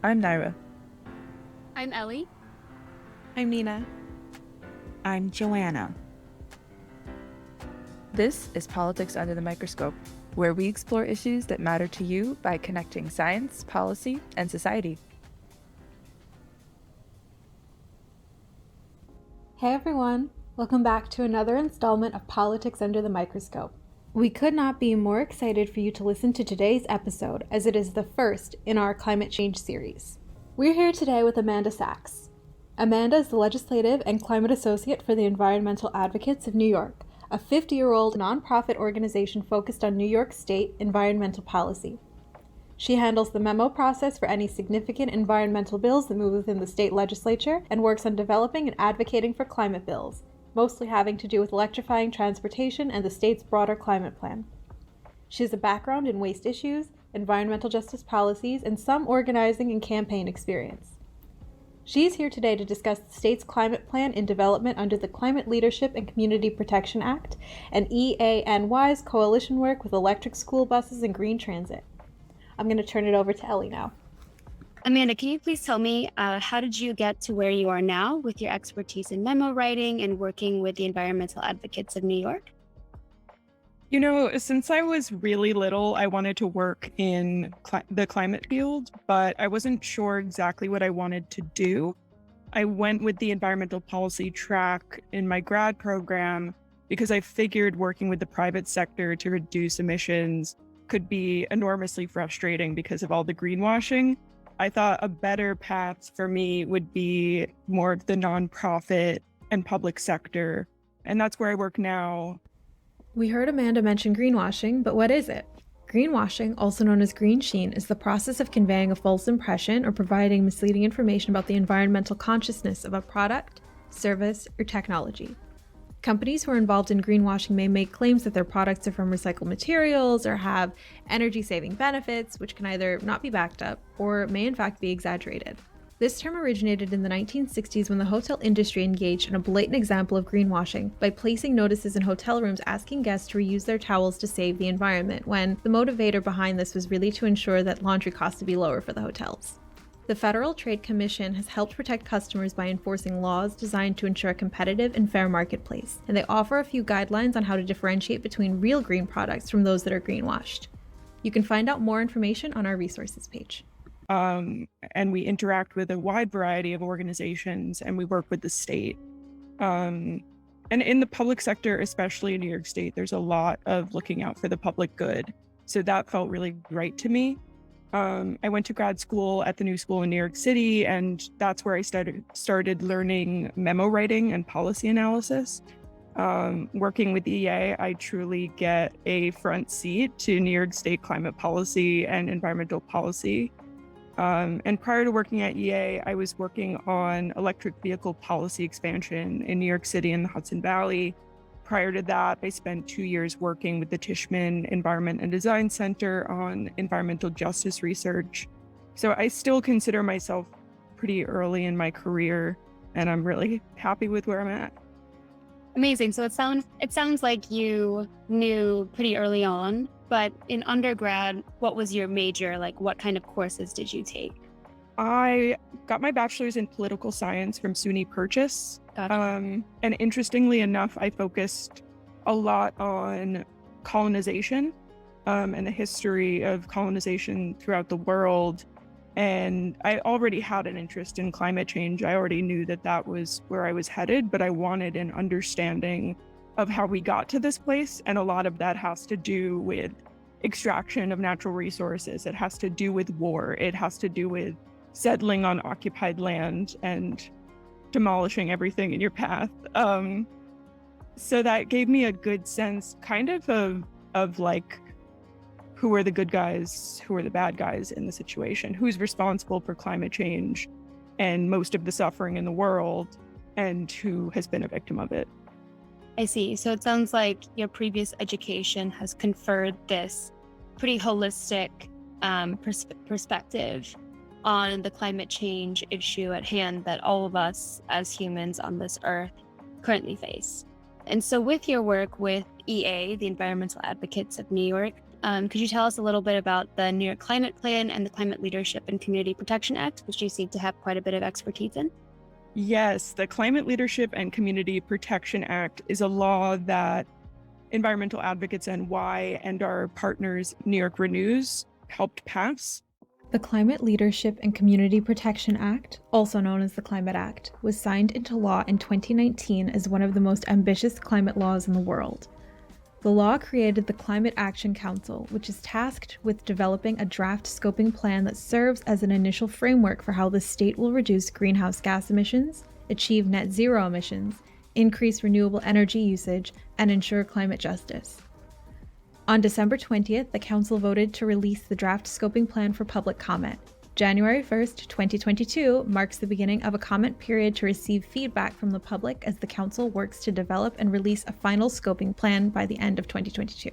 I'm Naira. I'm Ellie. I'm Nina. I'm Joanna. This is Politics Under the Microscope, where we explore issues that matter to you by connecting science, policy, and society. Hey everyone, welcome back to another installment of Politics Under the Microscope. We could not be more excited for you to listen to today's episode, as it is the first in our climate change series. We're here today with Amanda Sachs. Amanda is the Legislative and Climate Associate for the Environmental Advocates of New York, a 50-year-old nonprofit organization focused on New York State environmental policy. She handles the memo process for any significant environmental bills that move within the state legislature and works on developing and advocating for climate bills, mostly having to do with electrifying transportation and the state's broader climate plan. She has a background in waste issues, environmental justice policies, and some organizing and campaign experience. She's here today to discuss the state's climate plan in development under the Climate Leadership and Community Protection Act and EANY's coalition work with electric school buses and green transit. I'm going to turn it over to Ellie now. Amanda, can you please tell me, how did you get to where you are now with your expertise in memo writing and working with the Environmental Advocates of New York? You know, since I was really little, I wanted to work in the climate field, but I wasn't sure exactly what I wanted to do. I went with the environmental policy track in my grad program because I figured working with the private sector to reduce emissions could be enormously frustrating because of all the greenwashing. I thought a better path for me would be more of the nonprofit and public sector, and that's where I work now. We heard Amanda mention greenwashing, but what is it? Greenwashing, also known as green sheen, is the process of conveying a false impression or providing misleading information about the environmental consciousness of a product, service, or technology. Companies who are involved in greenwashing may make claims that their products are from recycled materials or have energy-saving benefits, which can either not be backed up or may in fact be exaggerated. This term originated in the 1960s when the hotel industry engaged in a blatant example of greenwashing by placing notices in hotel rooms asking guests to reuse their towels to save the environment, when the motivator behind this was really to ensure that laundry costs would be lower for the hotels. The Federal Trade Commission has helped protect customers by enforcing laws designed to ensure a competitive and fair marketplace, and they offer a few guidelines on how to differentiate between real green products from those that are greenwashed. You can find out more information on our resources page. And we interact with a wide variety of organizations, and we work with the state. And in the public sector, especially in New York State, there's a lot of looking out for the public good. So that felt really right to me. I went to grad school at the New School in New York City, and that's where I started learning memo writing and policy analysis. Working with EA, I truly get a front seat to New York State climate policy and environmental policy. And prior to working at EA, I was working on electric vehicle policy expansion in New York City and the Hudson Valley. Prior to that, I spent 2 years working with the Tishman Environment and Design Center on environmental justice research. So I still consider myself pretty early in my career, and I'm really happy with where I'm at. Amazing. So it sounds like you knew pretty early on, but in undergrad, what was your major? Like, what kind of courses did you take? I got my bachelor's in political science from SUNY Purchase. Gotcha. And interestingly enough, I focused a lot on colonization and the history of colonization throughout the world. And I already had an interest in climate change. I already knew that that was where I was headed, but I wanted an understanding of how we got to this place. And a lot of that has to do with extraction of natural resources. It has to do with war. It has to do with settling on occupied land and demolishing everything in your path. So that gave me a good sense kind of like, who are the good guys, who are the bad guys in the situation, who's responsible for climate change and most of the suffering in the world, and who has been a victim of it. I see. So it sounds like your previous education has conferred this pretty holistic perspective on the climate change issue at hand that all of us as humans on this earth currently face. And so with your work with EA, the Environmental Advocates of New York, Could you tell us a little bit about the New York Climate Plan and the Climate Leadership and Community Protection Act, which you seem to have quite a bit of expertise in? Yes, the Climate Leadership and Community Protection Act is a law that environmental advocates NY and our partners, New York Renews, helped pass. The Climate Leadership and Community Protection Act, also known as the Climate Act, was signed into law in 2019 as one of the most ambitious climate laws in the world. The law created the Climate Action Council, which is tasked with developing a draft scoping plan that serves as an initial framework for how the state will reduce greenhouse gas emissions, achieve net zero emissions, increase renewable energy usage, and ensure climate justice. On December 20th, the Council voted to release the draft scoping plan for public comment. January 1st, 2022 marks the beginning of a comment period to receive feedback from the public as the Council works to develop and release a final scoping plan by the end of 2022.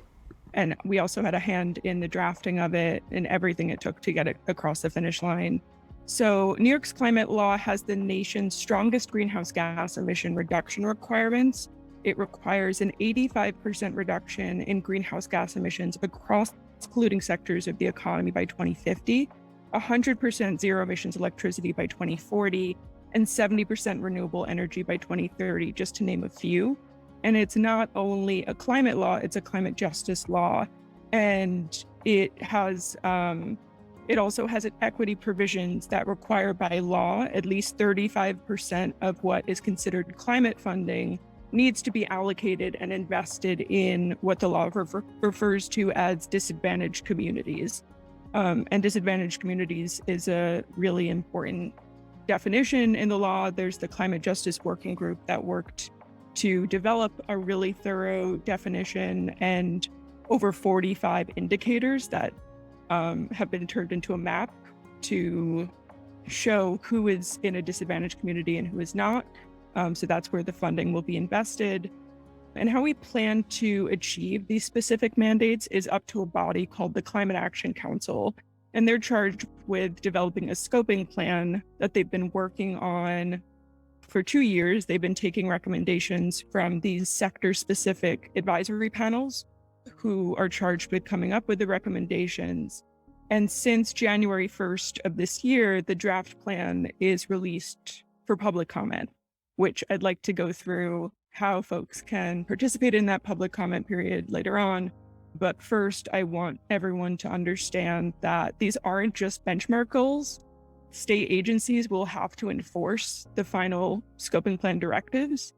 And we also had a hand in the drafting of it and everything it took to get it across the finish line. So New York's climate law has the nation's strongest greenhouse gas emission reduction requirements. It requires an 85% reduction in greenhouse gas emissions across polluting sectors of the economy by 2050, 100% zero emissions electricity by 2040, and 70% renewable energy by 2030, just to name a few. And it's not only a climate law, it's a climate justice law. And it also has equity provisions that require by law at least 35% of what is considered climate funding needs to be allocated and invested in what the law refers to as disadvantaged communities. And disadvantaged communities is a really important definition in the law. There's the Climate Justice Working Group that worked to develop a really thorough definition and over 45 indicators that have been turned into a map to show who is in a disadvantaged community and who is not. So that's where the funding will be invested. And how we plan to achieve these specific mandates is up to a body called the Climate Action Council. And they're charged with developing a scoping plan that they've been working on for 2 years. They've been taking recommendations from these sector-specific advisory panels who are charged with coming up with the recommendations. And since January 1st of this year, the draft plan is released for public comment, which I'd like to go through how folks can participate in that public comment period later on. But first, I want everyone to understand that these aren't just benchmark goals. State agencies will have to enforce the final scoping plan directives.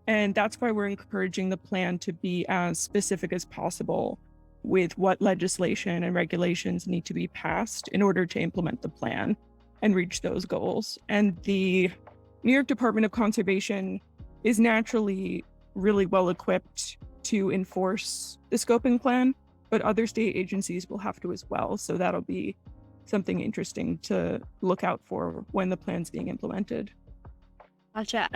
And that's why we're encouraging the plan to be as specific as possible with what legislation and regulations need to be passed in order to implement the plan and reach those goals. And the New York Department of Conservation is naturally really well equipped to enforce the scoping plan, but other state agencies will have to as well. So that'll be something interesting to look out for when the plan's being implemented. Gotcha.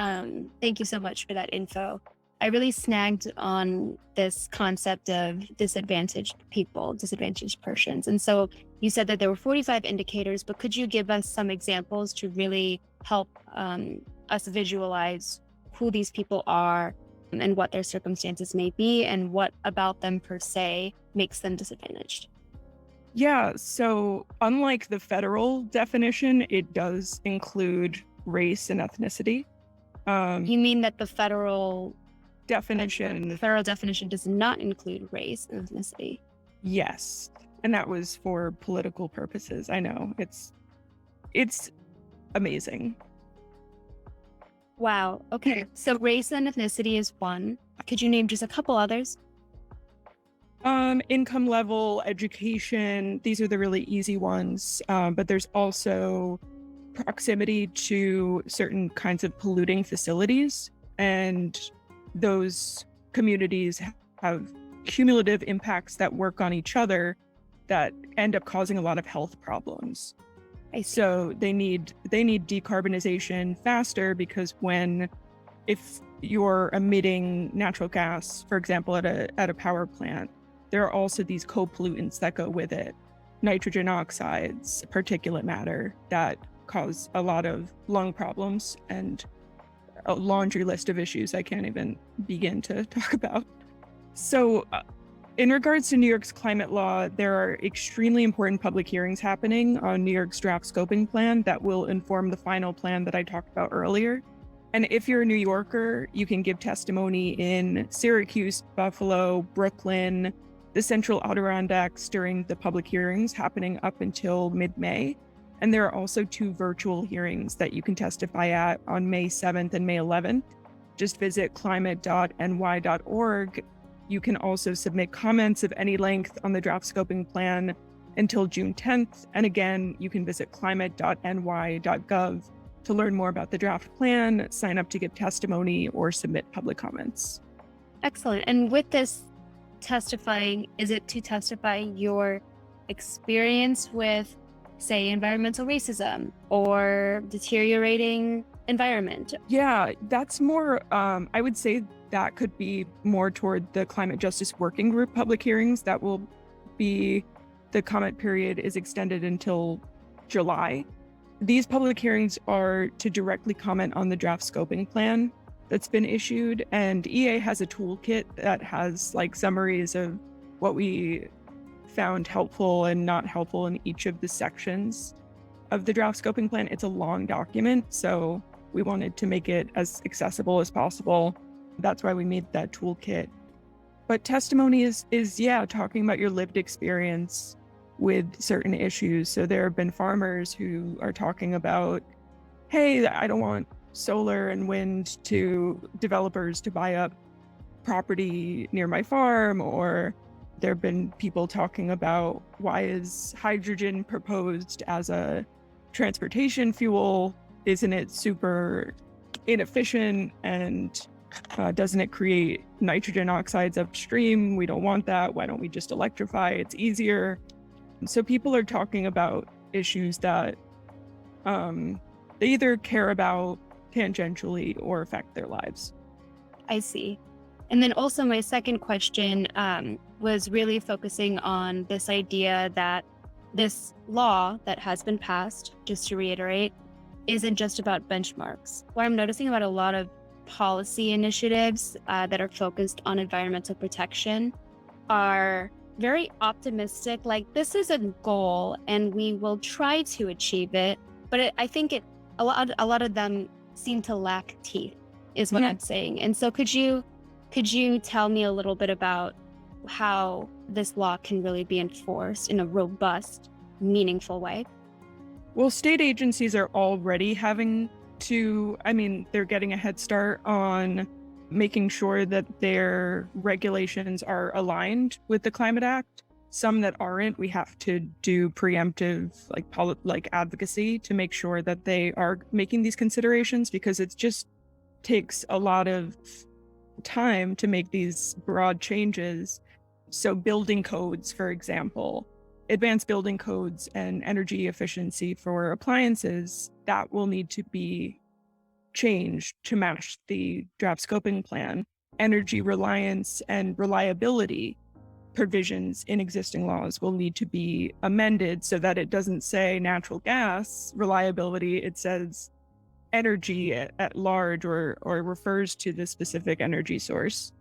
Thank you so much for that info. I really snagged on this concept of disadvantaged people, disadvantaged persons. And so you said that there were 45 indicators, but could you give us some examples to really help us visualize who these people are and what their circumstances may be and what about them per se makes them disadvantaged? Yeah, so unlike the federal definition, it does include race and ethnicity. You mean that the federal definition does not include race and ethnicity? Yes, and that was for political purposes. I know, it's amazing. Wow. Okay. So race and ethnicity is one. Could you name just a couple others? Income level, education, these are the really easy ones. But there's also proximity to certain kinds of polluting facilities. And those communities have cumulative impacts that work on each other that end up causing a lot of health problems. So they need decarbonization faster because if you're emitting natural gas, for example, at a power plant, there are also these co-pollutants that go with it, nitrogen oxides, particulate matter that cause a lot of lung problems and a laundry list of issues I can't even begin to talk about. So In regards to New York's climate law, there are extremely important public hearings happening on New York's draft scoping plan that will inform the final plan that I talked about earlier. And if you're a New Yorker, you can give testimony in Syracuse, Buffalo, Brooklyn, the Central Adirondacks during the public hearings happening up until mid-May. And there are also 2 virtual hearings that you can testify at on May 7th and May 11th. Just visit climate.ny.org. You can also submit comments of any length on the draft scoping plan until June 10th. And again, you can visit climate.ny.gov to learn more about the draft plan, sign up to give testimony, or submit public comments. Excellent. And with this testifying, is it to testify your experience with, say, environmental racism or deteriorating environment? Yeah, that's more, I would say that could be more toward the Climate Justice Working Group public hearings. That will be, the comment period is extended until July. These public hearings are to directly comment on the draft scoping plan that's been issued, and EA has a toolkit that has like summaries of what we found helpful and not helpful in each of the sections of the draft scoping plan. It's a long document, so we wanted to make it as accessible as possible. That's why we made that toolkit. But testimony is talking about your lived experience with certain issues. So there have been farmers who are talking about, hey, I don't want solar and wind to developers to buy up property near my farm. Or there have been people talking about, why is hydrogen proposed as a transportation fuel? Isn't it super inefficient, and doesn't it create nitrogen oxides upstream? We don't want that. Why don't we just electrify? It's easier. So people are talking about issues that they either care about tangentially or affect their lives. I see. And then also my second question was really focusing on this idea that this law that has been passed, just to reiterate, isn't just about benchmarks. What I'm noticing about a lot of policy initiatives that are focused on environmental protection are very optimistic, like this is a goal and we will try to achieve it. But I think a lot of them seem to lack teeth, is what I'm saying. And so could you tell me a little bit about how this law can really be enforced in a robust, meaningful way? Well, state agencies are already having to, they're getting a head start on making sure that their regulations are aligned with the Climate Act. Some that aren't, we have to do preemptive like advocacy to make sure that they are making these considerations, because it just takes a lot of time to make these broad changes. So building codes, for example, advanced building codes and energy efficiency for appliances, that will need to be changed to match the draft scoping plan. Energy reliance and reliability provisions in existing laws will need to be amended so that it doesn't say natural gas reliability, it says energy at large, or refers to the specific energy source.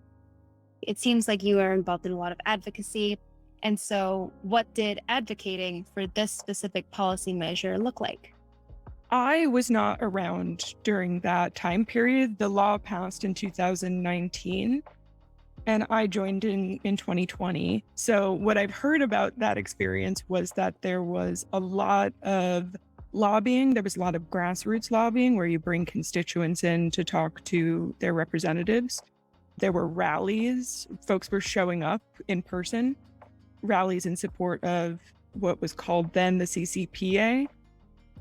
It seems like you are involved in a lot of advocacy. And so what did advocating for this specific policy measure look like? I was not around during that time period. The law passed in 2019, and I joined in 2020. So what I've heard about that experience was that there was a lot of lobbying. There was a lot of grassroots lobbying where you bring constituents in to talk to their representatives. There were rallies. Folks were showing up in person, rallies in support of what was called then the CCPA.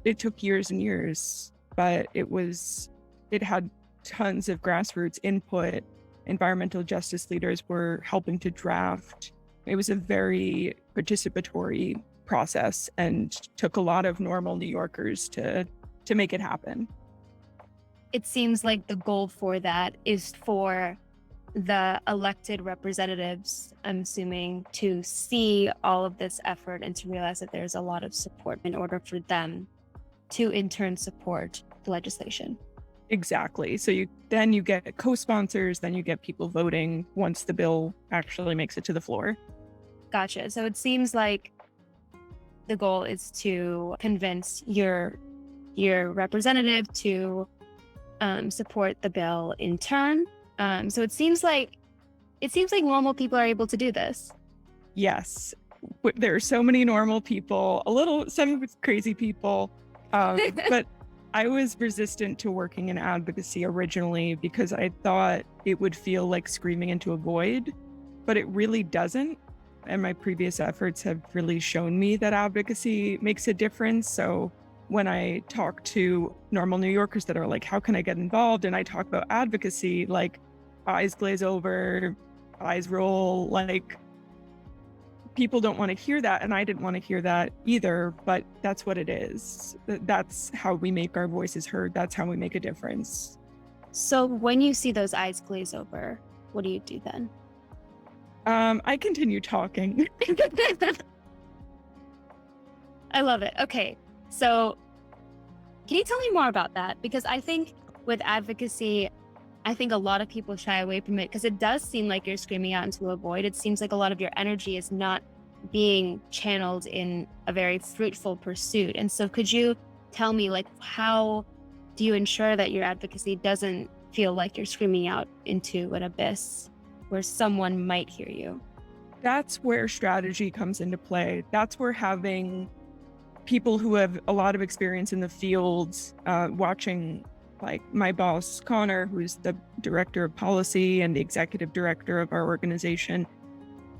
It took years and years, but it had tons of grassroots input. Environmental justice leaders were helping to draft. It was a very participatory process and took a lot of normal New Yorkers to make it happen. It seems like the goal for that is for the elected representatives, I'm assuming, to see all of this effort and to realize that there's a lot of support in order for them to in turn support the legislation. Exactly. So you get co-sponsors, then you get people voting once the bill actually makes it to the floor. Gotcha. So it seems like the goal is to convince your representative to support the bill in turn. So it seems like normal people are able to do this. Yes. There are so many normal people, some crazy people, but I was resistant to working in advocacy originally because I thought it would feel like screaming into a void, but it really doesn't. And my previous efforts have really shown me that advocacy makes a difference. So when I talk to normal New Yorkers that are like, how can I get involved? And I talk about advocacy, like eyes glaze over, eyes roll, like people don't want to hear that. And I didn't want to hear that either, but that's what it is. That's how we make our voices heard. That's how we make a difference. So when you see those eyes glaze over, what do you do then? I continue talking. I love it. Okay. So can you tell me more about that? Because I think with advocacy, I think a lot of people shy away from it because it does seem like you're screaming out into a void. It seems like a lot of your energy is not being channeled in a very fruitful pursuit. And so could you tell me, like, how do you ensure that your advocacy doesn't feel like you're screaming out into an abyss where someone might hear you? That's where strategy comes into play. That's where having people who have a lot of experience in the fields, watching like my boss, Connor, who's the director of policy and the executive director of our organization,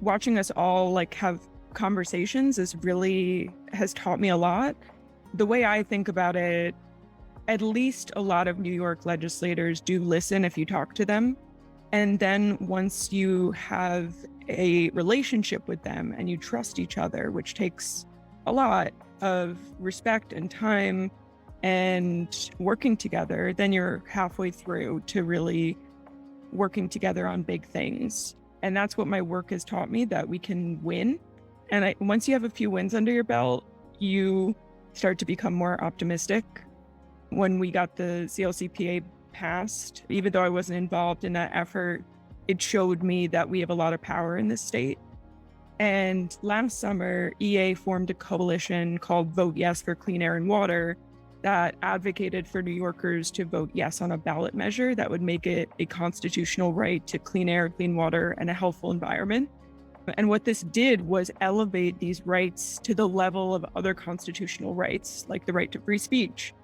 watching us all like have conversations has taught me a lot. The way I think about it, at least a lot of New York legislators do listen if you talk to them. And then once you have a relationship with them and you trust each other, which takes a lot of respect and time and working together, then you're halfway through to really working together on big things. And that's what my work has taught me, that we can win. And once you have a few wins under your belt, you start to become more optimistic. When we got the CLCPA passed, even though I wasn't involved in that effort, it showed me that we have a lot of power in this state. And last summer, EA formed a coalition called Vote Yes for Clean Air and Water that advocated for New Yorkers to vote yes on a ballot measure that would make it a constitutional right to clean air, clean water, and a healthful environment. And what this did was elevate these rights to the level of other constitutional rights, like the right to free speech.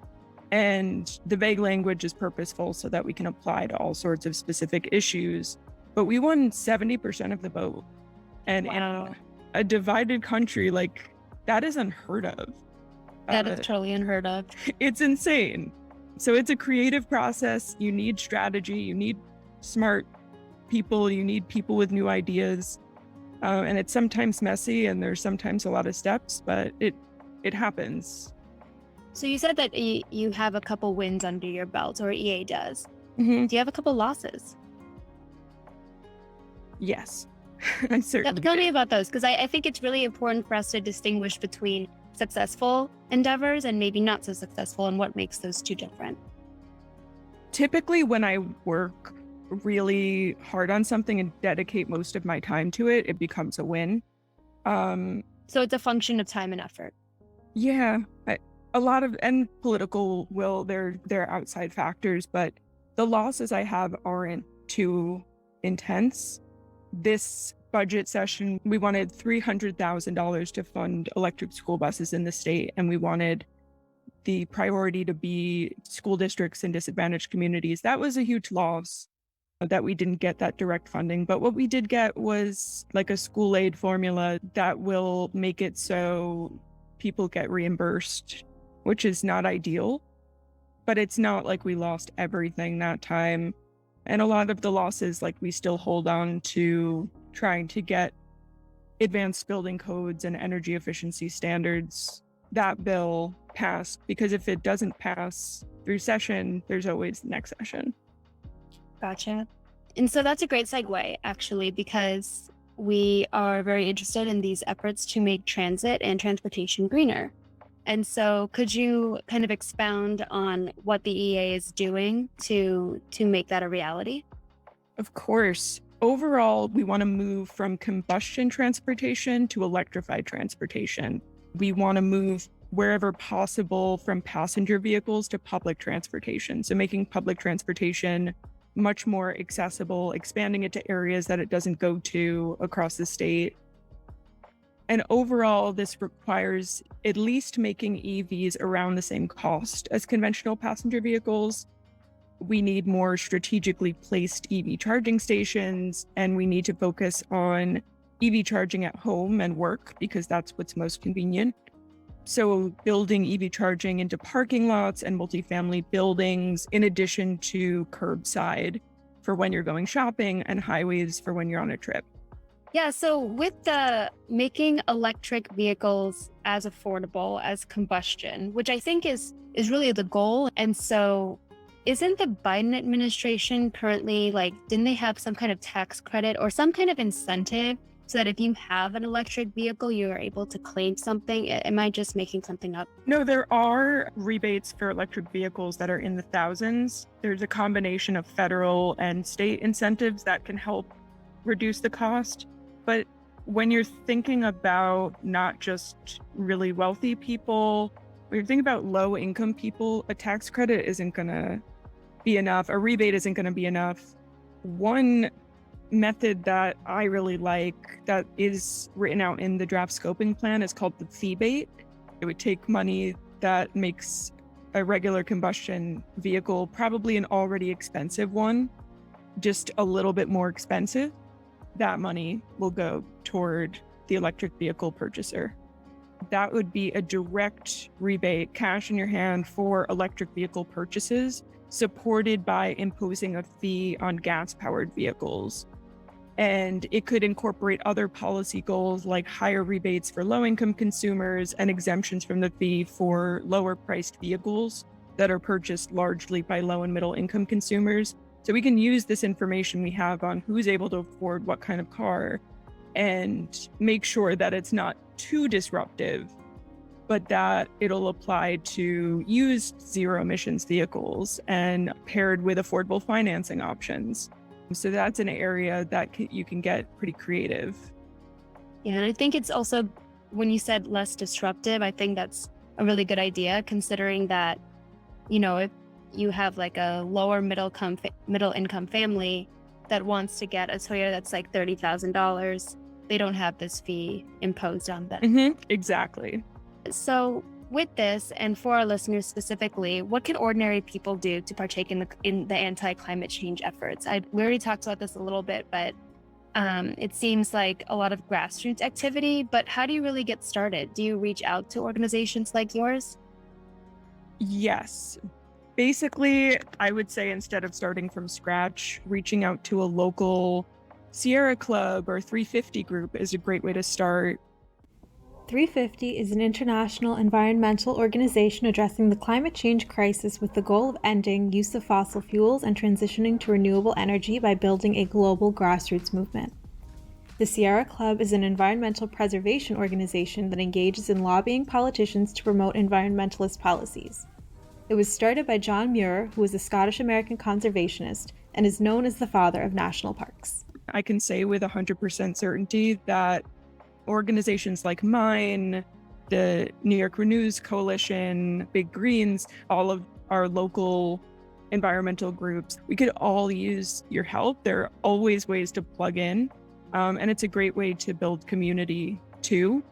And the vague language is purposeful so that we can apply to all sorts of specific issues. But we won 70% of the vote. And Wow. in a divided country, like, that is unheard of. That is totally unheard of. It's insane. So it's a creative process. You need strategy. You need smart people. You need people with new ideas. And it's sometimes messy and there's sometimes a lot of steps, but it happens. So you said that you have a couple wins under your belt, or EA does. Mm-hmm. Do you have a couple losses? Yes, I certainly Tell me do. about those, because I think it's really important for us to distinguish between successful endeavors and maybe not so successful, and what makes those two different. Typically, when I work really hard on something and dedicate most of my time to it, it becomes a win. So it's a function of time and effort. Yeah, a lot of, and political will, they're outside factors, but the losses I have aren't too intense. This budget session, we wanted $300,000 to fund electric school buses in the state, and we wanted the priority to be school districts in disadvantaged communities. That was a huge loss that we didn't get that direct funding. But what we did get was like a school aid formula that will make it so people get reimbursed, which is not ideal. But it's not like we lost everything that time. And a lot of the losses, like, we still hold on to trying to get advanced building codes and energy efficiency standards. That bill passed, because if it doesn't pass through session, there's always the next session. Gotcha. And so that's a great segue, actually, because we are very interested in these efforts to make transit and transportation greener. And so could you kind of expound on what the EA is doing to make that a reality? Of course. Overall, we want to move from combustion transportation to electrified transportation. We want to move wherever possible from passenger vehicles to public transportation. So making public transportation much more accessible, expanding it to areas that it doesn't go to across the state. And overall, this requires at least making EVs around the same cost as conventional passenger vehicles. We need more strategically placed EV charging stations, and we need to focus on EV charging at home and work because that's what's most convenient. So building EV charging into parking lots and multifamily buildings, in addition to curbside for when you're going shopping and highways for when you're on a trip. Yeah, so with the making electric vehicles as affordable as combustion, which I think is really the goal. And so isn't the Biden administration currently didn't they have some kind of tax credit or some kind of incentive so that if you have an electric vehicle, you are able to claim something? Am I just making something up? No, there are rebates for electric vehicles that are in the thousands. There's a combination of federal and state incentives that can help reduce the cost. But when you're thinking about not just really wealthy people, when you're thinking about low income people, a tax credit isn't going to be enough. A rebate isn't going to be enough. One method that I really like that is written out in the draft scoping plan is called the fee bait. It would take money that makes a regular combustion vehicle, probably an already expensive one, just a little bit more expensive. That money will go toward the electric vehicle purchaser. That would be a direct rebate, cash in your hand for electric vehicle purchases, supported by imposing a fee on gas-powered vehicles. And it could incorporate other policy goals like higher rebates for low-income consumers and exemptions from the fee for lower-priced vehicles that are purchased largely by low and middle-income consumers. So we can use this information we have on who's able to afford what kind of car and make sure that it's not too disruptive, but that it'll apply to used zero emissions vehicles and paired with affordable financing options. So that's an area that you can get pretty creative. Yeah, and I think it's also, when you said less disruptive, I think that's a really good idea, considering that, if you have a lower middle income family that wants to get a Toyota that's $30,000, they don't have this fee imposed on them. Mm-hmm. Exactly. So with this, and for our listeners specifically, what can ordinary people do to partake in the anti-climate change efforts? We already talked about this a little bit, but it seems like a lot of grassroots activity, but how do you really get started? Do you reach out to organizations like yours? Yes. Basically, I would say instead of starting from scratch, reaching out to a local Sierra Club or 350 group is a great way to start. 350 is an international environmental organization addressing the climate change crisis with the goal of ending use of fossil fuels and transitioning to renewable energy by building a global grassroots movement. The Sierra Club is an environmental preservation organization that engages in lobbying politicians to promote environmentalist policies. It was started by John Muir, who is a Scottish-American conservationist and is known as the father of national parks. I can say with 100% certainty that organizations like mine, the New York Renews Coalition, Big Greens, all of our local environmental groups, we could all use your help. There are always ways to plug in, and it's a great way to build community too.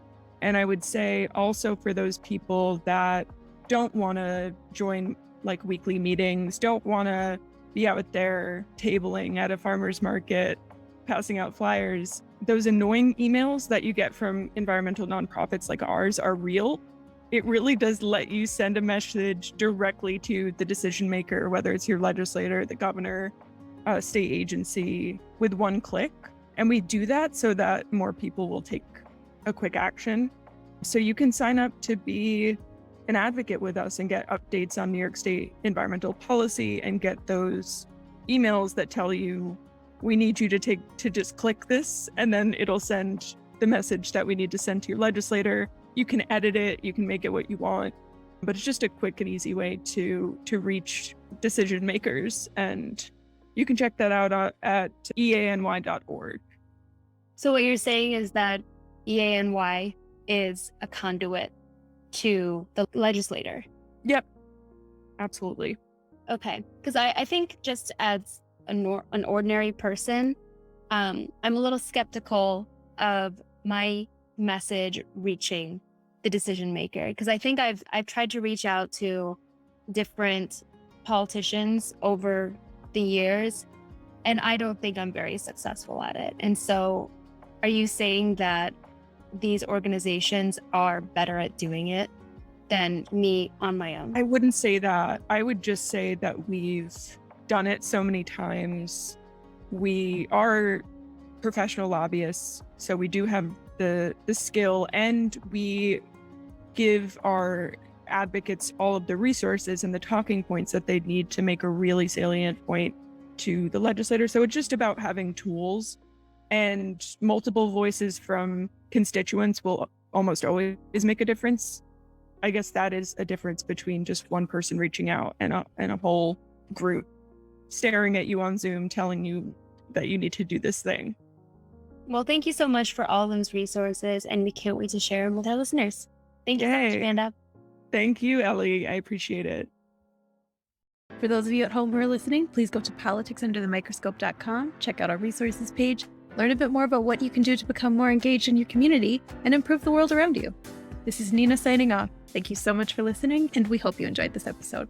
And I would say also for those people that don't want to join weekly meetings, don't want to be out there tabling at a farmer's market, passing out flyers, those annoying emails that you get from environmental nonprofits like ours are real. It really does let you send a message directly to the decision maker, whether it's your legislator, the governor, state agency, with one click. And we do that so that more people will take a quick action. So you can sign up to be an advocate with us and get updates on New York State environmental policy and get those emails that tell you we need you to just click this, and then it'll send the message that we need to send to your legislator. You can edit it, you can make it what you want, but it's just a quick and easy way to reach decision makers. And you can check that out at eany.org. So what you're saying is that EANY is a conduit to the legislator. Yep, absolutely. Okay, because I think just as an ordinary person, I'm a little skeptical of my message reaching the decision maker, because I think I've tried to reach out to different politicians over the years, and I don't think I'm very successful at it. And so, are you saying that these organizations are better at doing it than me on my own? I wouldn't say that. I would just say that we've done it so many times. We are professional lobbyists, so we do have the skill, and we give our advocates all of the resources and the talking points that they need to make a really salient point to the legislator. So it's just about having tools, and multiple voices from constituents will almost always make a difference. I guess that is a difference between just one person reaching out and a whole group staring at you on Zoom telling you that you need to do this thing. Well, thank you so much for all those resources, and we can't wait to share them with our listeners. Thank you so much, Amanda. Thank you, Ellie. I appreciate it. For those of you at home who are listening, please go to politicsunderthemicroscope.com, check out our resources page, learn a bit more about what you can do to become more engaged in your community and improve the world around you. This is Nina signing off. Thank you so much for listening, and we hope you enjoyed this episode.